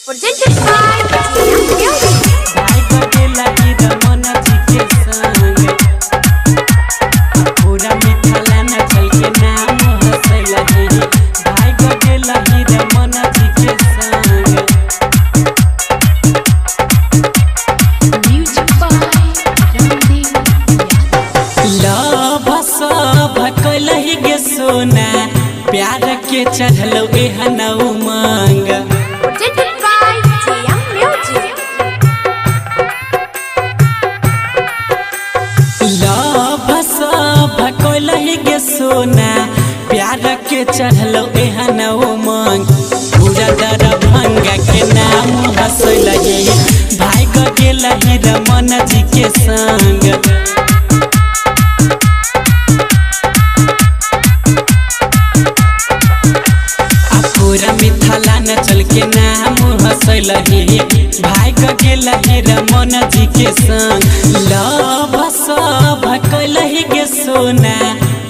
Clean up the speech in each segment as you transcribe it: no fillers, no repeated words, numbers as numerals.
Presented by Jam Music. प्यार के चढ़लो एहन उमंग Presented by Jam Music. Love सब भकोलही गे सोना प्यार के चढ़लो एहन उमंग पूरा दरभंगा के नाम हंसलही भाई गेलही रमन जी के संग मिथला न चल के नाम हंसलही भाई गेलही रमन जी के संग लव सब भकलही गे सोना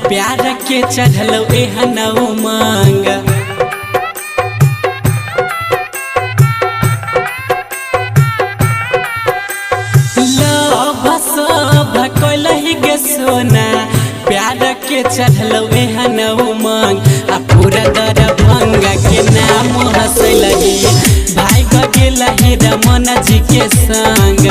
प्यार के चढ़लो एहन उमंग लव सब भकलही गे सोना प्यार के चढ़लो एहन उमंग आ पूरा दरभंगा के नाम हंसलही भाई गेलही रमन जी के संग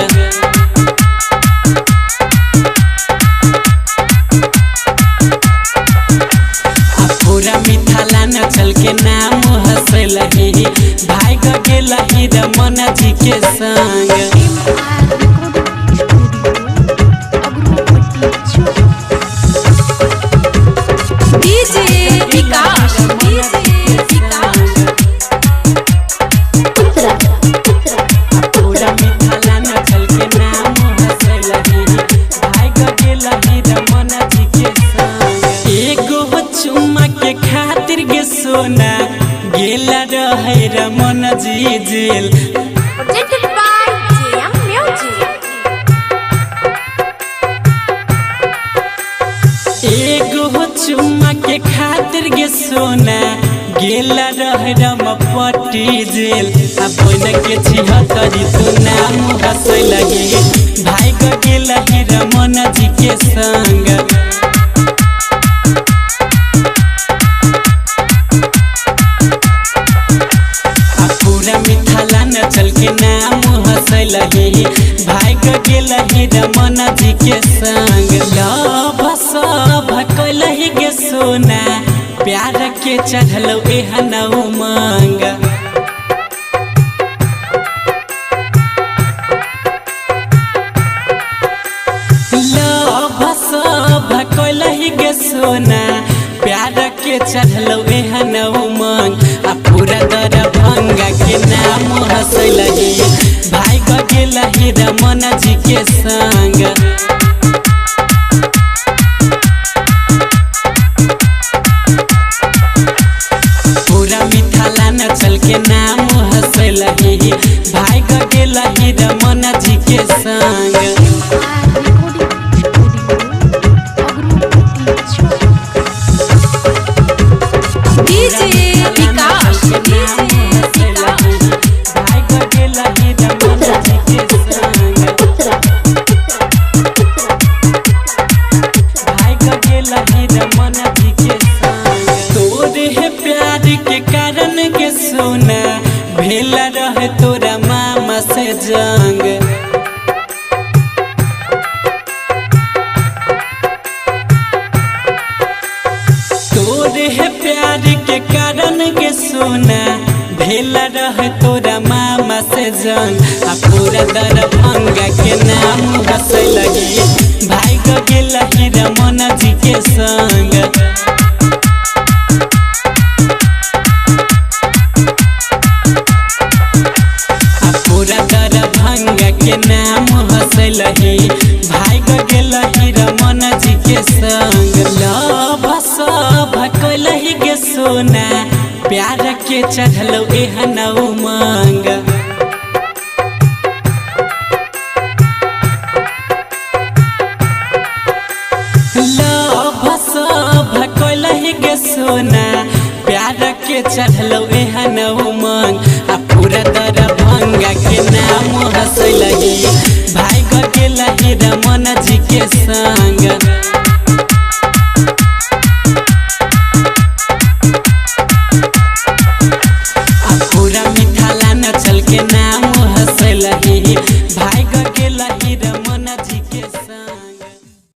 आ पूरा मिथला न चल के नाम हंसलही भाई गेलही रमन जी के संग सोना गेला रहे रमन जी जेल Presented by Jam Music. एगो चुम्मा के खातिर गे सोना गेला रहे रमपट्टी जेल आ बन के 76 तू नाम हंसलही भाई गेलही रमन जी के संग चल के नाम हंसलही भाई गेलही रमन जी के संग लव सब भकलही गे सोना प्यार के चढ़लो एहन उमंग लव सब भकलही गे सोना प्यार के चढ़लो एहन उमंग आ पूरा दरभंगा के नाम हंसलही भाई गेलही रमन जी के संग पूरा मिथला न चल के नाम हंसलही भाई गेलही रमन जी के संग सोना भेला रहे तोरा मामा से जंग तोरे है प्यार के कारण के सोना भेला रहे तोरा मामा से जंग आ पूरा दरभंगा के नाम हंसलही भाई गेलही रमन जी के संग के नाम हंसलही भाई गेलही रमन जी के संग लव सब भकलही गे सोना प्यार के चढ़लो एहन उमंग लव सब भकलही गे सोना प्यार के चढ़लो एहन